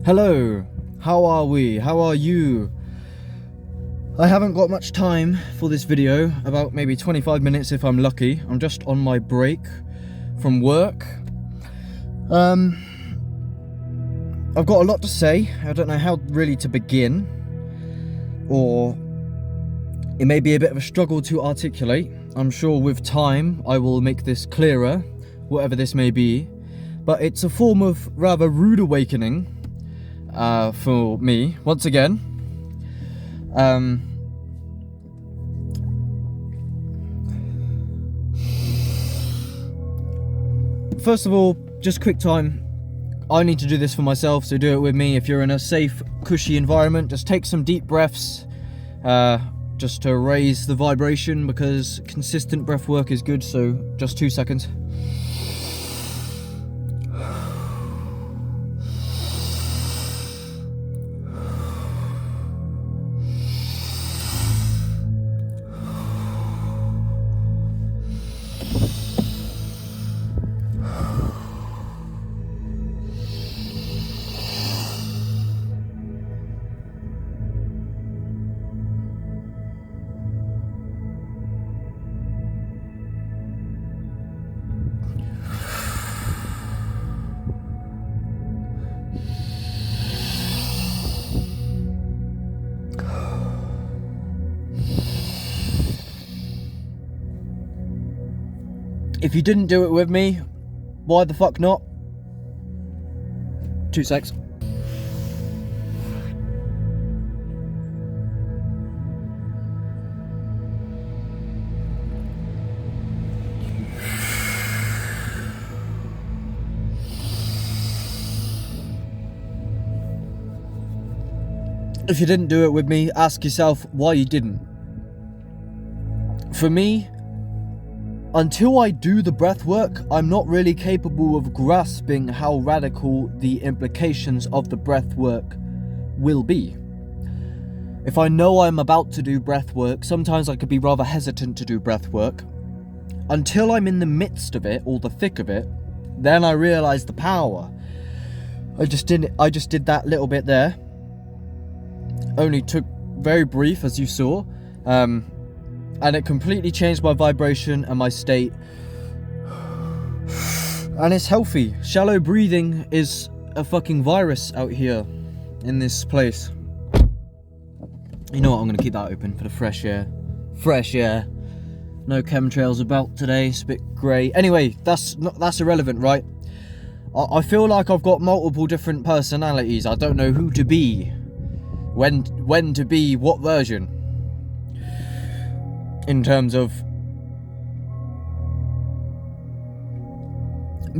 Hello, how are we? How are you? I haven't got much time for this video, about maybe 25 minutes if I'm lucky. I'm just on my break from work. I've got a lot to say. I don't know how really to begin, or it may be a bit of a struggle to articulate. I'm sure with time I will make this clearer, whatever this may be. But it's a form of rather rude awakening for me, once again. First of all, just quick time. I need to do this for myself, so do it with me. If you're in a safe, cushy environment, just take some deep breaths, just to raise the vibration, because consistent breath work is good. So just 2 seconds. If you didn't do it with me, why the fuck not? 2 secs. If you didn't do it with me, ask yourself why you didn't. For me, until I do the breath work, I'm not really capable of grasping how radical the implications of the breath work will be. If I know I'm about to do breath work, sometimes I could be rather hesitant to do breath work. Until I'm in the midst of it, or the thick of it, then I realise the power. I just did that little bit there. Only took very brief, as you saw. And it completely changed my vibration and my state. And it's healthy. Shallow breathing is a fucking virus out here in this place. You know what, I'm gonna keep that open for the fresh air. Fresh air. No chemtrails about today, it's a bit grey. Anyway, that's irrelevant, right? I feel like I've got multiple different personalities. I don't know who to be. When to be what version. In terms of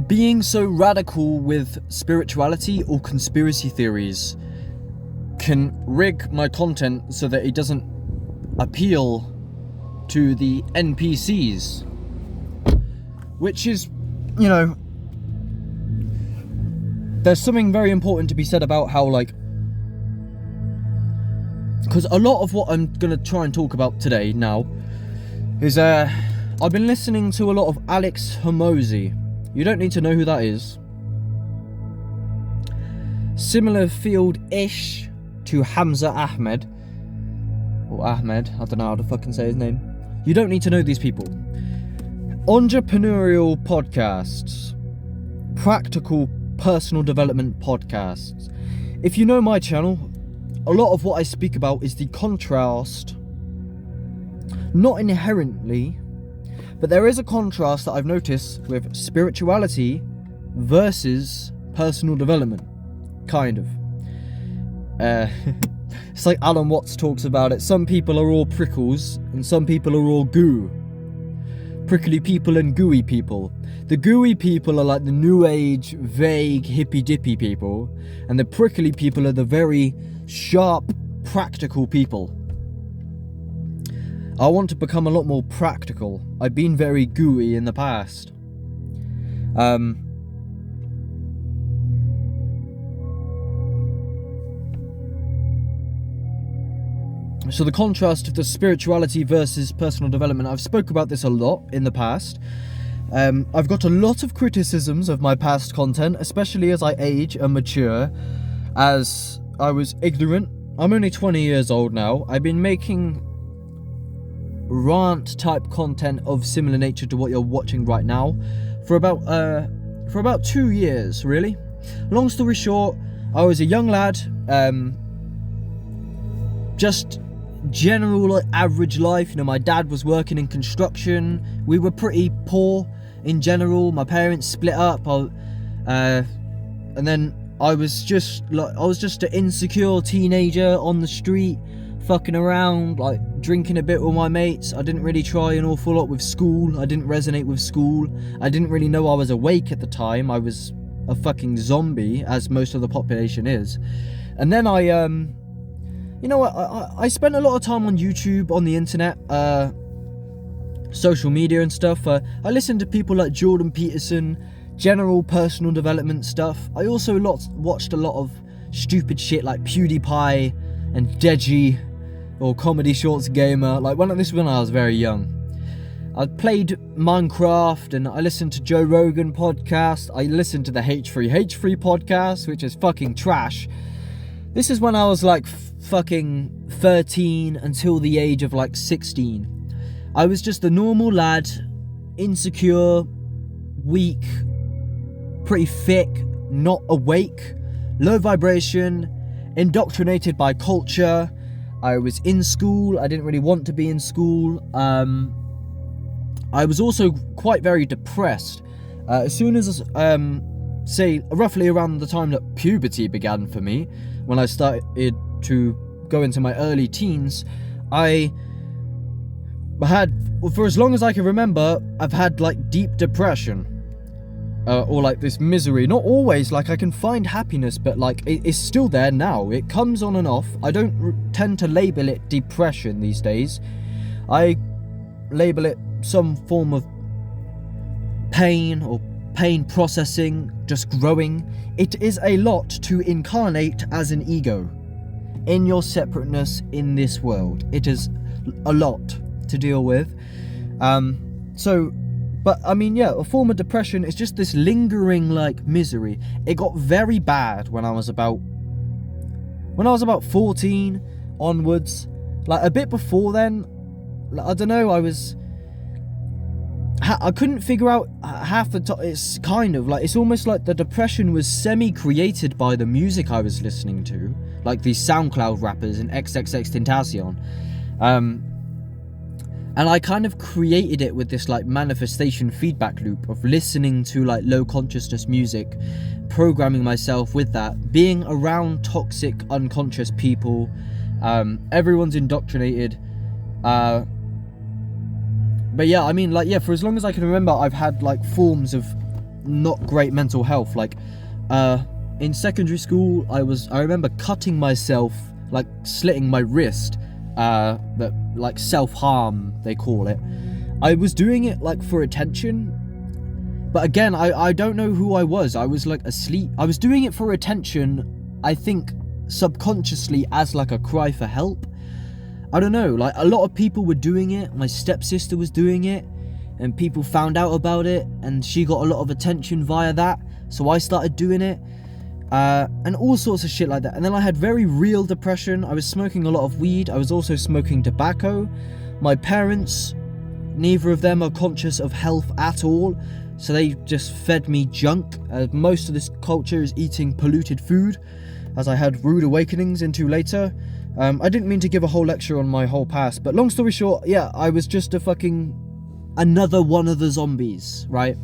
being so radical with spirituality or conspiracy theories can rig my content so that it doesn't appeal to the NPCs, which is, you know, there's something very important to be said about how, like, because a lot of what I'm gonna try and talk about today now is I've been listening to a lot of Alex Hormozi. You don't need to know who that is. Similar field-ish to Hamza Ahmed. Or Ahmed, I don't know how to fucking say his name. You don't need to know these people. Entrepreneurial podcasts. Practical personal development podcasts. If you know my channel, a lot of what I speak about is the contrast. Not inherently, but there is a contrast that I've noticed with spirituality versus personal development. Kind of. It's like Alan Watts talks about it. Some people are all prickles, and some people are all goo. Prickly people and gooey people. The gooey people are like the new age, vague, hippy-dippy people, and the prickly people are the very sharp, practical people. I want to become a lot more practical. I've been very gooey in the past. So the contrast of the spirituality versus personal development, I've spoke about this a lot in the past. I've got a lot of criticisms of my past content, especially as I age and mature, as I was ignorant. I'm only 20 years old now. I've been making rant type content of similar nature to what you're watching right now for about 2 years, really. Long story short, I was a young lad, just general average life. You know, my dad was working in construction. We were pretty poor in general. My parents split up, and then I was just an insecure teenager on the street, fucking around, like drinking a bit with my mates. I didn't really try an awful lot with school. I didn't resonate with school. I didn't really know I was awake at the time. I was a fucking zombie, as most of the population is. And then I spent a lot of time on YouTube, on the internet, social media and stuff. I listened to people like Jordan Peterson, general personal development stuff. I also watched a lot of stupid shit like PewDiePie and Deji, or Comedy Shorts Gamer. This was when I was very young. I played Minecraft, and I listened to Joe Rogan podcast. I listened to the H3 podcast, which is fucking trash. This is when I was like fucking 13 until the age of like 16. I was just a normal lad, insecure, weak, pretty thick, not awake, low vibration, indoctrinated by culture. I was in school. I didn't really want to be in school. I was also quite very depressed. As soon as, say, roughly around the time that puberty began for me, when I started to go into my early teens, I had, for as long as I can remember, I've had like deep depression. Or like this misery. Not always, like I can find happiness, but like it's still there now. It comes on and off. I don't tend to label it depression these days. I label it some form of pain, or pain processing, just growing. It is a lot to incarnate as an ego in your separateness in this world. It is a lot to deal with. But I mean, yeah, a form of depression is just this lingering like misery. It got very bad when I was about 14 onwards. Like a bit before then, I don't know, I couldn't figure out half the time. It's kind of like, it's almost like the depression was semi-created by the music I was listening to, like these SoundCloud rappers and XXXTentacion. And I kind of created it with this like manifestation feedback loop of listening to like low consciousness music, programming myself with that, being around toxic unconscious people. Everyone's indoctrinated. But yeah, I mean, like, yeah, for as long as I can remember, I've had like forms of not great mental health. Like in secondary school, I remember cutting myself, like slitting my wrist. That like self-harm, they call it. I was doing it like for attention, but again, I don't know who I was. I was like asleep. I was doing it for attention, I think subconsciously, as like a cry for help. I don't know, like a lot of people were doing it. My stepsister was doing it, and people found out about it, and she got a lot of attention via that, so I started doing it. And all sorts of shit like that. And then I had very real depression. I was smoking a lot of weed. I was also smoking tobacco. My parents, neither of them are conscious of health at all, so they just fed me junk. Most of this culture is eating polluted food, as I had rude awakenings into later. I didn't mean to give a whole lecture on my whole past, but long story short, yeah, I was just another one of the zombies, right?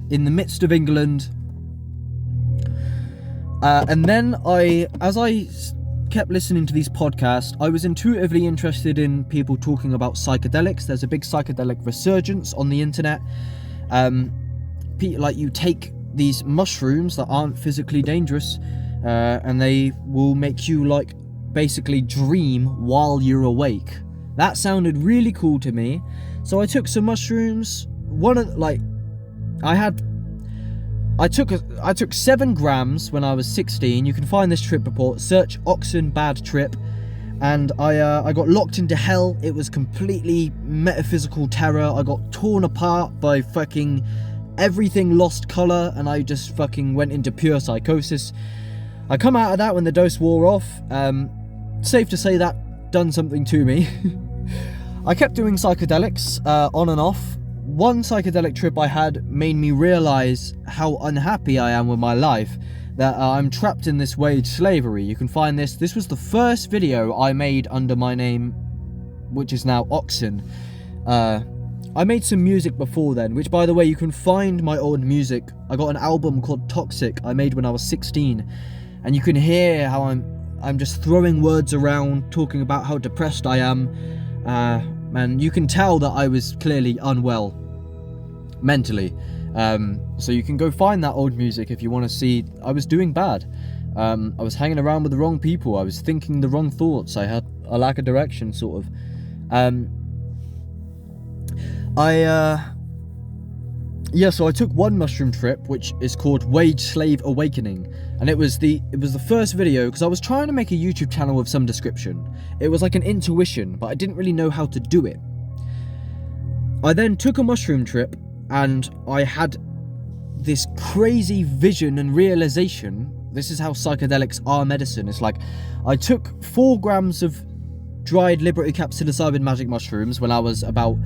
In the midst of England. And then as I kept listening to these podcasts, I was intuitively interested in people talking about psychedelics. There's a big psychedelic resurgence on the internet. Like, you take these mushrooms that aren't physically dangerous, and they will make you like basically dream while you're awake. That sounded really cool to me, so I took some mushrooms. I took 7 grams when I was 16. You can find this trip report. Search oxsn bad trip. And I got locked into hell. It was completely metaphysical terror. I got torn apart by fucking everything lost colour, and I just fucking went into pure psychosis. I come out of that when the dose wore off. Safe to say that done something to me. I kept doing psychedelics on and off. One psychedelic trip I had made me realise how unhappy I am with my life, that I'm trapped in this wage slavery. You can find this. This was the first video I made under my name, which is now oxsn. I made some music before then, which, by the way, you can find my old music. I got an album called Toxic I made when I was 16, and you can hear how I'm just throwing words around, talking about how depressed I am, and you can tell that I was clearly unwell mentally. So you can go find that old music if you want to see. I was doing bad. I was hanging around with the wrong people. I was thinking the wrong thoughts. I had a lack of direction, sort of. So I took one mushroom trip, which is called Wage Slave Awakening, and it was the first video because I was trying to make a YouTube channel of some description. It was like an intuition, but I didn't really know how to do it. I then took a mushroom trip, and I had this crazy vision and realization. This is how psychedelics are medicine. It's like I took 4 grams of dried Liberty Cap psilocybin magic mushrooms when I was about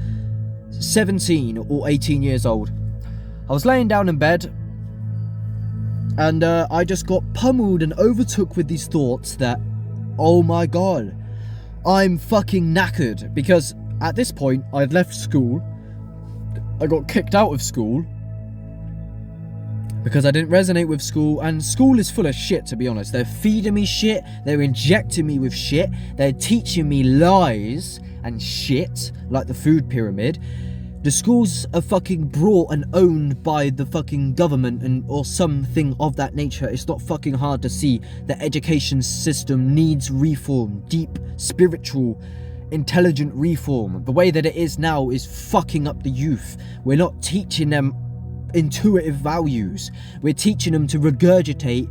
17 or 18 years old. I was laying down in bed, and I just got pummeled and overtook with these thoughts that, oh my god, I'm fucking knackered. Because at this point I'd left school. I got kicked out of school because I didn't resonate with school, and school is full of shit, to be honest. They're feeding me shit, they're injecting me with shit, they're teaching me lies and shit, like the food pyramid. The schools are fucking brought and owned by the fucking government or something of that nature. It's not fucking hard to see the education system needs reform, deep, spiritual, intelligent reform. The way that it is now is fucking up the youth. We're not teaching them intuitive values. We're teaching them to regurgitate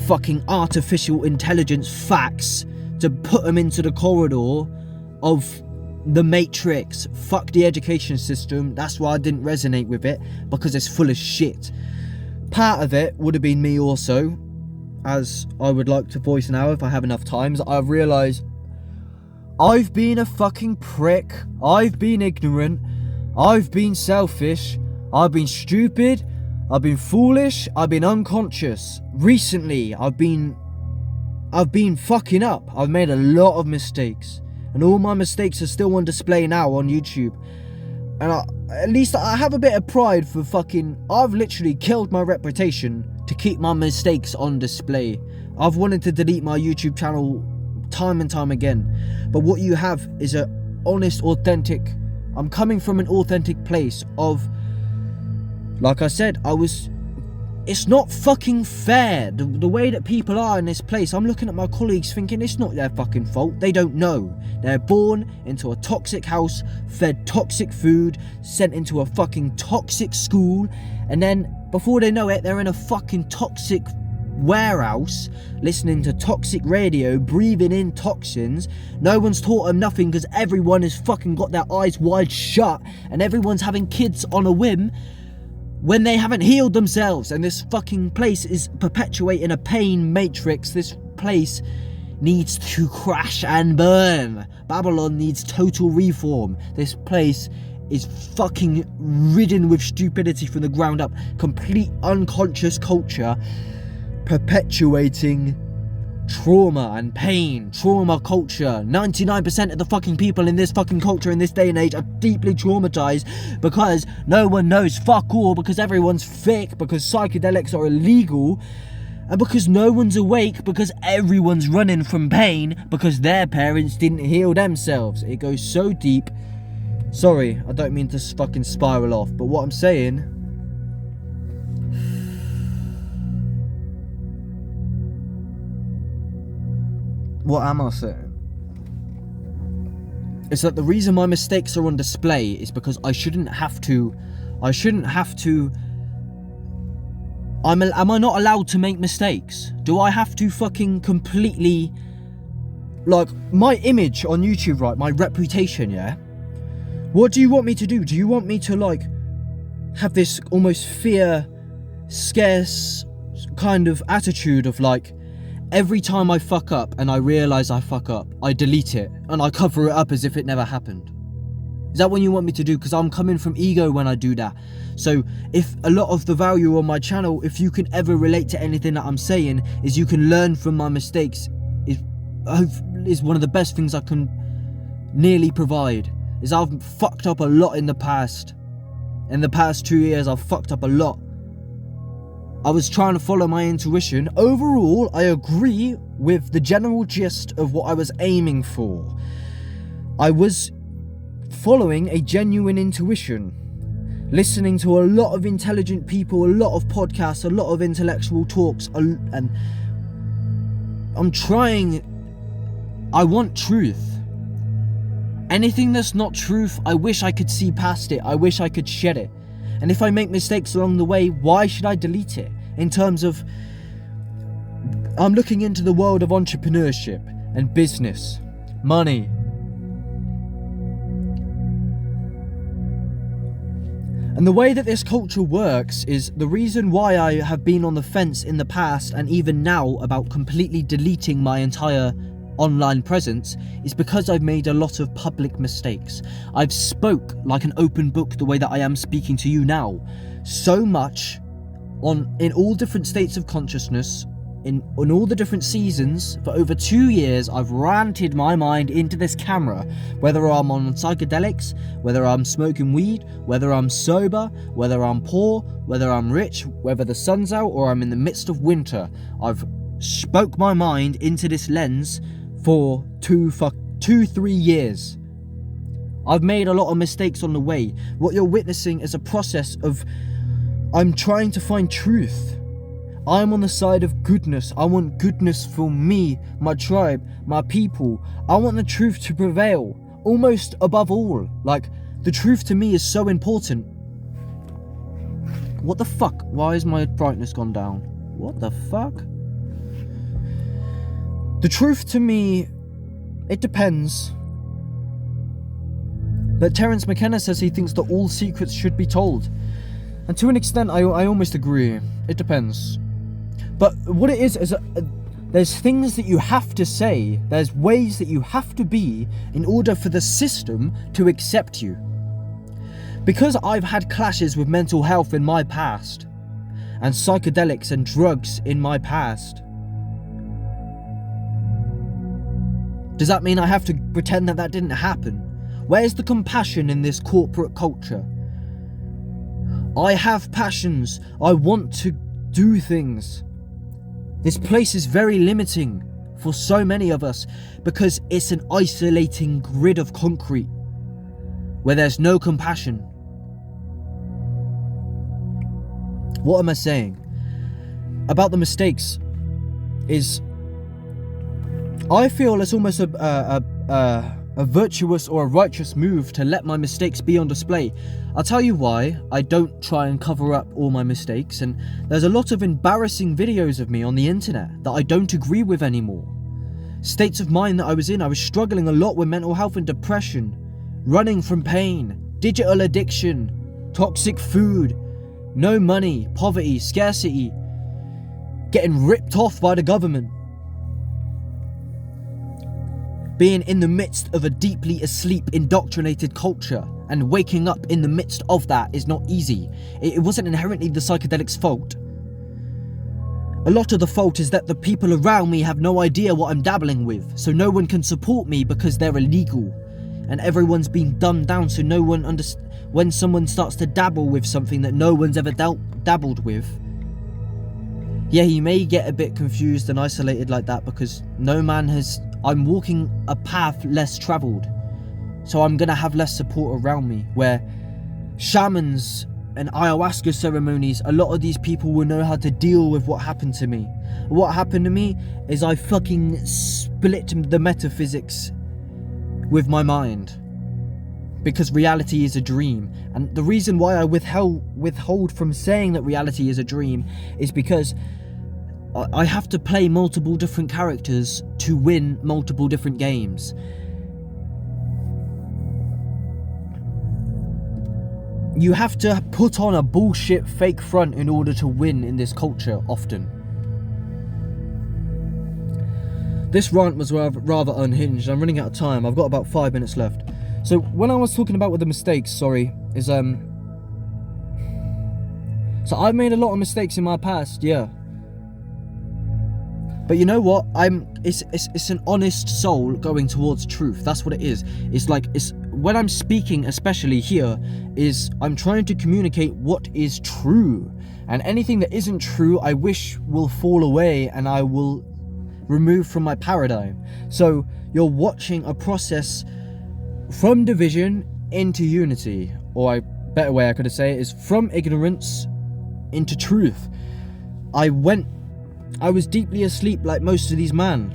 fucking artificial intelligence facts to put them into the corridor of the Matrix. Fuck the education system. That's why I didn't resonate with it, because it's full of shit. Part of it would have been me also, as I would like to voice now if I have enough times. I've realised I've been a fucking prick. I've been ignorant. I've been selfish. I've been stupid. I've been foolish. I've been unconscious. Recently, I've been fucking up. I've made a lot of mistakes, and all my mistakes are still on display now on YouTube. And at least I have a bit of pride for fucking... I've literally killed my reputation to keep my mistakes on display. I've wanted to delete my YouTube channel time and time again. But what you have is a honest, authentic... I'm coming from an authentic place of... Like I said, it's not fucking fair, the way that people are in this place. I'm looking at my colleagues thinking it's not their fucking fault. They don't know. They're born into a toxic house, fed toxic food, sent into a fucking toxic school, and then before they know it, they're in a fucking toxic warehouse, listening to toxic radio, breathing in toxins. No one's taught them nothing because everyone has fucking got their eyes wide shut, and everyone's having kids on a whim when they haven't healed themselves. And this fucking place is perpetuating a pain matrix. This place needs to crash and burn. Babylon needs total reform. This place is fucking ridden with stupidity from the ground up. Complete unconscious culture perpetuating trauma and pain. Trauma culture. 99% of the fucking people in this fucking culture in this day and age are deeply traumatized because no one knows fuck all, because everyone's fake, because psychedelics are illegal, and because no one's awake, because everyone's running from pain because their parents didn't heal themselves. It goes so deep. Sorry, I don't mean to fucking spiral off, but what I'm saying... What am I saying? It's that the reason my mistakes are on display is because I shouldn't have to... Am I not allowed to make mistakes? Do I have to fucking completely... Like, my image on YouTube, right? My reputation, yeah? What do you want me to do? Do you want me to, like, have this almost fear, scarce kind of attitude of like, every time I fuck up and I realise I fuck up, I delete it and I cover it up as if it never happened. Is that what you want me to do? Because I'm coming from ego when I do that. So if a lot of the value on my channel, if you can ever relate to anything that I'm saying, is you can learn from my mistakes, is one of the best things I can nearly provide. Is I've fucked up a lot in the past. In the past 2 years, I've fucked up a lot. I was trying to follow my intuition. Overall, I agree with the general gist of what I was aiming for. I was following a genuine intuition, listening to a lot of intelligent people, a lot of podcasts, a lot of intellectual talks, and I'm trying. I want truth. Anything that's not truth, I wish I could see past it. I wish I could shed it. And if I make mistakes along the way, why should I delete it? In terms of, I'm looking into the world of entrepreneurship and business, money. And the way that this culture works is the reason why I have been on the fence in the past and even now about completely deleting my entire online presence is because I've made a lot of public mistakes. I've spoke like an open book the way that I am speaking to you now. So much in all different states of consciousness, in all the different seasons. For over 2 years I've ranted my mind into this camera, whether I'm on psychedelics, whether I'm smoking weed, whether I'm sober, whether I'm poor, whether I'm rich, whether the sun's out or I'm in the midst of winter. I've spoke my mind into this lens for 3 years. I've made a lot of mistakes on the way. What you're witnessing is a process of I'm trying to find truth. I'm on the side of goodness. I want goodness for me, my tribe, my people. I want the truth to prevail, almost above all. Like, the truth to me is so important. What the fuck? Why is my brightness gone down? What the fuck? The truth to me, it depends. But Terence McKenna says he thinks that all secrets should be told. And to an extent, I almost agree. It depends. But what it is there's things that you have to say, there's ways that you have to be in order for the system to accept you. Because I've had clashes with mental health in my past, and psychedelics and drugs in my past, does that mean I have to pretend that that didn't happen? Where's the compassion in this corporate culture? I have passions. I want to do things. This place is very limiting for so many of us because it's an isolating grid of concrete where there's no compassion. What am I saying? About the mistakes is, I feel it's almost a virtuous or a righteous move to let my mistakes be on display. I'll tell you why I don't try and cover up all my mistakes, and there's a lot of embarrassing videos of me on the internet that I don't agree with anymore. States of mind that I was in, I was struggling a lot with mental health and depression, running from pain, digital addiction, toxic food, no money, poverty, scarcity, getting ripped off by the government. Being in the midst of a deeply asleep, indoctrinated culture and waking up in the midst of that is not easy. It wasn't inherently the psychedelics' fault. A lot of the fault is that the people around me have no idea what I'm dabbling with, so no one can support me because they're illegal. And everyone's been dumbed down, so no one when someone starts to dabble with something that no one's ever dabbled with, yeah, he may get a bit confused and isolated like that because I'm walking a path less travelled, so I'm gonna have less support around me. Where shamans and ayahuasca ceremonies, a lot of these people will know how to deal with what happened to me. What happened to me is I fucking split the metaphysics with my mind, because reality is a dream. And the reason why I withhold from saying that reality is a dream is because I have to play multiple different characters to win multiple different games. you have to put on a bullshit fake front in order to win in this culture often. This rant was rather unhinged. I'm running out of time. I've got about 5 minutes left. So when I was talking about with the mistakes, so I've made a lot of mistakes in my past, yeah. But you know what? It's an honest soul going towards truth. That's what it is. It's when I'm speaking, especially here, is I'm trying to communicate what is true. And anything that isn't true, I wish will fall away and I will remove from my paradigm. So you're watching a process from division into unity, or a better way I could say it is from ignorance into truth. I was deeply asleep like most of these men,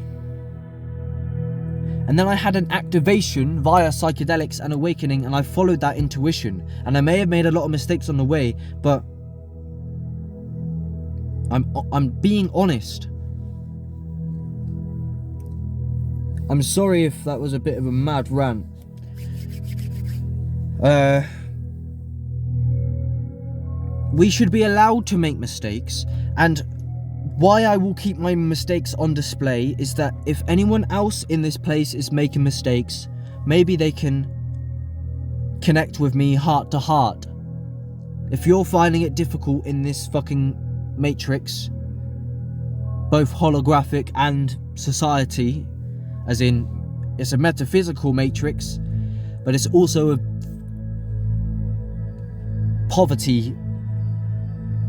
and then I had an activation via psychedelics and awakening, and I followed that intuition, and I may have made a lot of mistakes on the way, but I'm being honest. I'm sorry if that was a bit of a mad rant. We should be allowed to make mistakes, and why I will keep my mistakes on display is that if anyone else in this place is making mistakes, maybe they can connect with me heart to heart. If you're finding it difficult in this fucking matrix, both holographic and society, as in it's a metaphysical matrix, but it's also a poverty,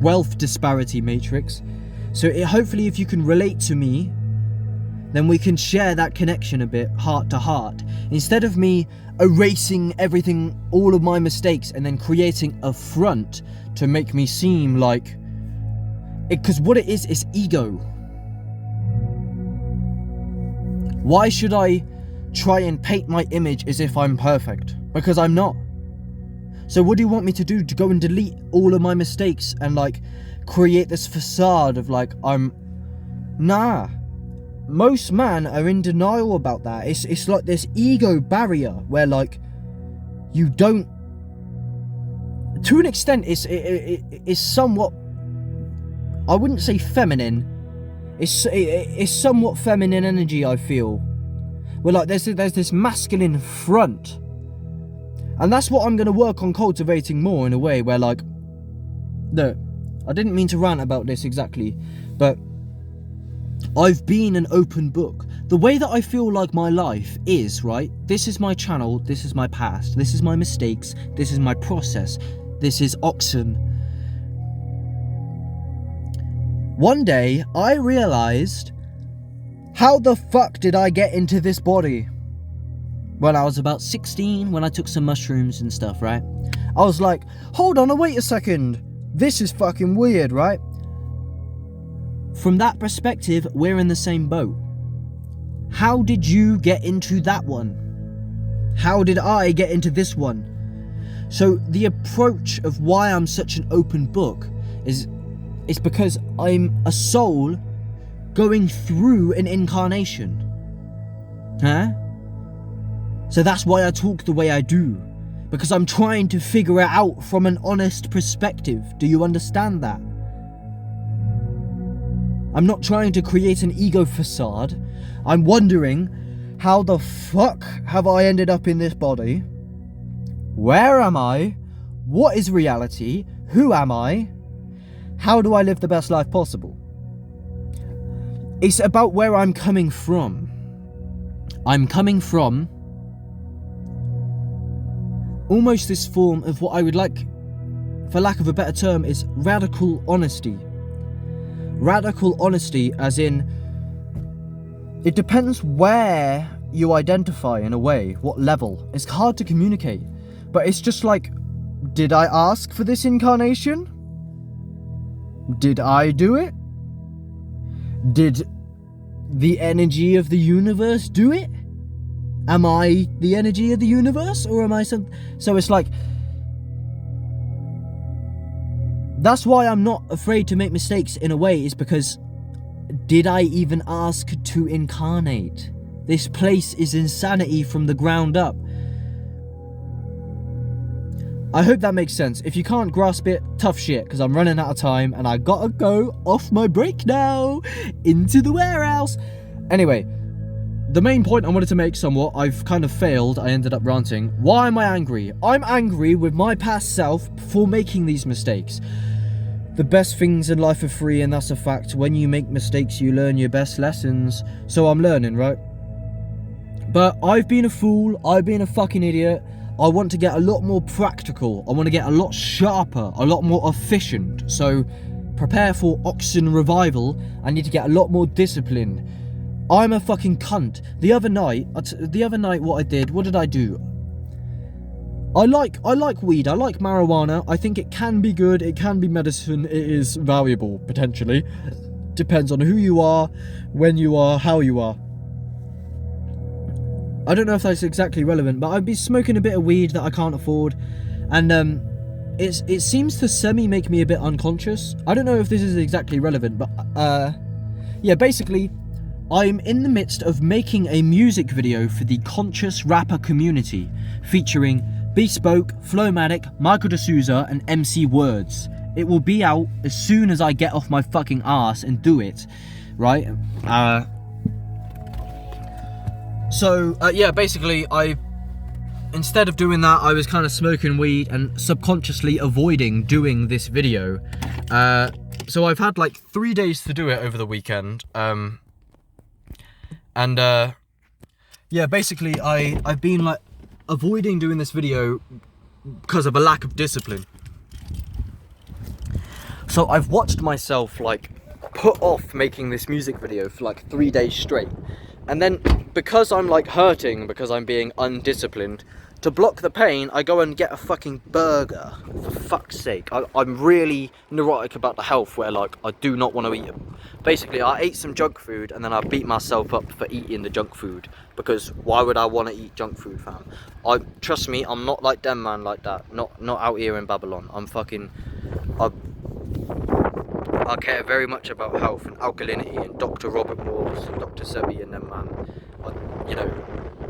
wealth disparity matrix. So hopefully if you can relate to me, then we can share that connection a bit, heart to heart. Instead of me erasing everything, all of my mistakes, and then creating a front to make me seem like... Because what it is ego. Why should I try and paint my image as if I'm perfect? Because I'm not. So what do you want me to do? To go and delete all of my mistakes and create this facade of nah. Most men are in denial about that. It's like this ego barrier where you don't, to an extent it's somewhat, I wouldn't say feminine, it's somewhat feminine energy, I feel, where there's this masculine front. And that's what I'm going to work on cultivating more, in a way where look, I didn't mean to rant about this exactly, but I've been an open book. The way that I feel like my life is, right? This is my channel, this is my past, this is my mistakes, this is my process, this is oxsn. One day, I realised, how the fuck did I get into this body? When I was about 16, when I took some mushrooms and stuff, right? I was like, hold on, wait a second. This is fucking weird, right? From that perspective, we're in the same boat. How did you get into that one? How did I get into this one? So the approach of why I'm such an open book is because I'm a soul going through an incarnation. Huh? So that's why I talk the way I do. Because I'm trying to figure it out from an honest perspective. Do you understand that? I'm not trying to create an ego facade. I'm wondering, how the fuck have I ended up in this body? Where am I? What is reality? Who am I? How do I live the best life possible? It's about where I'm coming from. I'm coming from almost this form of what I would like, for lack of a better term, is radical honesty. Radical honesty as in, it depends where you identify in a way, what level. It's hard to communicate, but it's just did I ask for this incarnation? Did I do it? Did the energy of the universe do it? Am I the energy of the universe, or am I some... So it's that's why I'm not afraid to make mistakes in a way, is because did I even ask to incarnate? This place is insanity from the ground up. I hope that makes sense. If you can't grasp it, tough shit, because I'm running out of time and I gotta go off my break now into the warehouse. Anyway, the main point I wanted to make somewhat, I've kind of failed. I ended up ranting. Why am I angry? I'm angry with my past self for making these mistakes. The best things in life are free, and that's a fact. When you make mistakes, you learn your best lessons. So I'm learning, right? But I've been a fool. I've been a fucking idiot. I want to get a lot more practical. I want to get a lot sharper, a lot more efficient. So prepare for oxsn revival. I need to get a lot more disciplined. I'm a fucking cunt. The other night, what did I do? I like weed. I like marijuana. I think it can be good. It can be medicine. It is valuable, potentially. Depends on who you are, when you are, how you are. I don't know if that's exactly relevant, but I've been smoking a bit of weed that I can't afford, and it seems to semi-make me a bit unconscious. I don't know if this is exactly relevant, but yeah, basically, I'm in the midst of making a music video for the conscious rapper community, featuring Bespoke, Flowmatic, Michael D'Souza, and MC Words. It will be out as soon as I get off my fucking ass and do it, right? Yeah, basically, instead of doing that, I was kind of smoking weed and subconsciously avoiding doing this video. So I've had like 3 days to do it over the weekend. Yeah, basically, I've been like avoiding doing this video because of a lack of discipline. So I've watched myself like put off making this music video for like 3 days straight, and then because I'm like hurting because I'm being undisciplined, to block the pain I go and get a fucking burger. For fuck's sake, I'm really neurotic about the health, where like I do not want to eat it. Basically, I ate some junk food and then I beat myself up for eating the junk food, because why would I want to eat junk food, fam? Trust me, I'm not like them man like that. Not out here in Babylon. I care very much about health and alkalinity, and Dr. Robert Morse and Dr. Sebi and them, man. You know,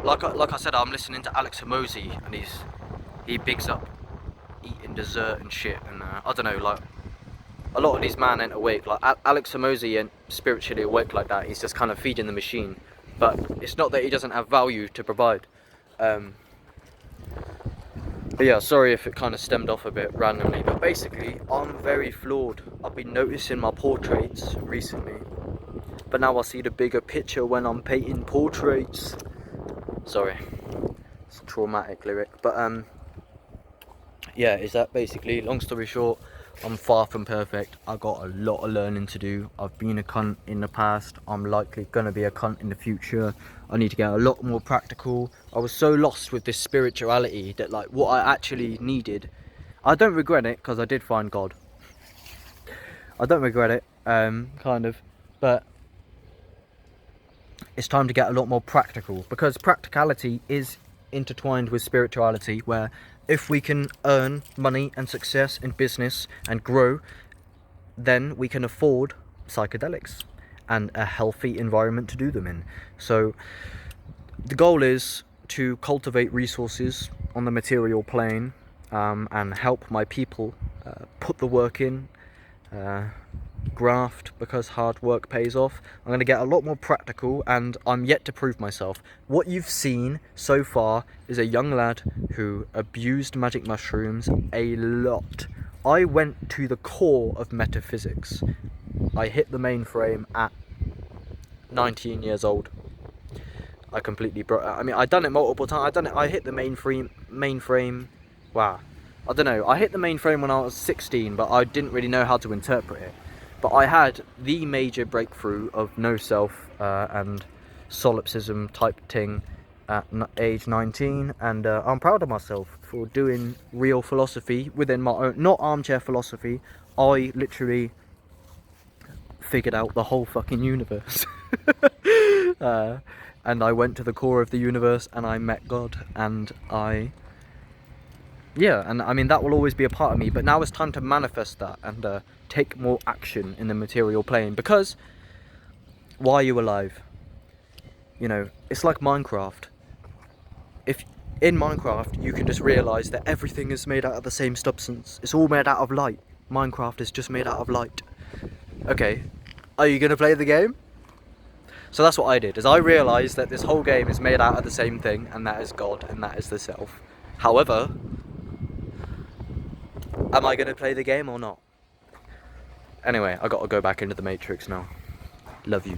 like I said, I'm listening to Alex Hormozy, and he bigs up eating dessert and shit, and I don't know, like a lot of these man ain't awake. Like Alex Hormozy ain't spiritually awake like that. He's just kind of feeding the machine, but it's not that he doesn't have value to provide. But yeah, sorry if it kind of stemmed off a bit randomly, but basically, I'm very flawed. I've been noticing my portraits recently, but now I see the bigger picture when I'm painting portraits. Sorry, it's a traumatic lyric, but yeah, is that basically, long story short, I'm far from perfect. I got a lot of learning to do. I've been a cunt in the past. I'm likely gonna be a cunt in the future. I need to get a lot more practical. I was so lost with this spirituality that like what I actually needed, I don't regret it, because I did find God. I don't regret it, kind of, but it's time to get a lot more practical, because practicality is intertwined with spirituality, where if we can earn money and success in business and grow, then we can afford psychedelics and a healthy environment to do them in. So the goal is to cultivate resources on the material plane, and help my people put the work in, graft, because hard work pays off. I'm going to get a lot more practical, and I'm yet to prove myself. What you've seen so far is a young lad who abused magic mushrooms a lot. I went to the core of metaphysics. I hit the mainframe at 19 years old. I completely broke. I mean, I'd done it multiple times. I hit the mainframe. Wow. I don't know. I hit the mainframe when I was 16, but I didn't really know how to interpret it. But I had the major breakthrough of no self and solipsism type thing at age 19, and I'm proud of myself for doing real philosophy within my own, not armchair philosophy. I literally figured out the whole fucking universe. And I went to the core of the universe and I met God, and yeah, and I mean, that will always be a part of me, but now it's time to manifest that and take more action in the material plane, because why are you alive? You know, it's like Minecraft. in Minecraft, you can just realise that everything is made out of the same substance. It's all made out of light. Minecraft is just made out of light. Okay, are you going to play the game? So that's what I did, is I realised that this whole game is made out of the same thing, and that is God, and that is the self. However, am I going to play the game or not? Anyway, I got to go back into the Matrix now. Love you.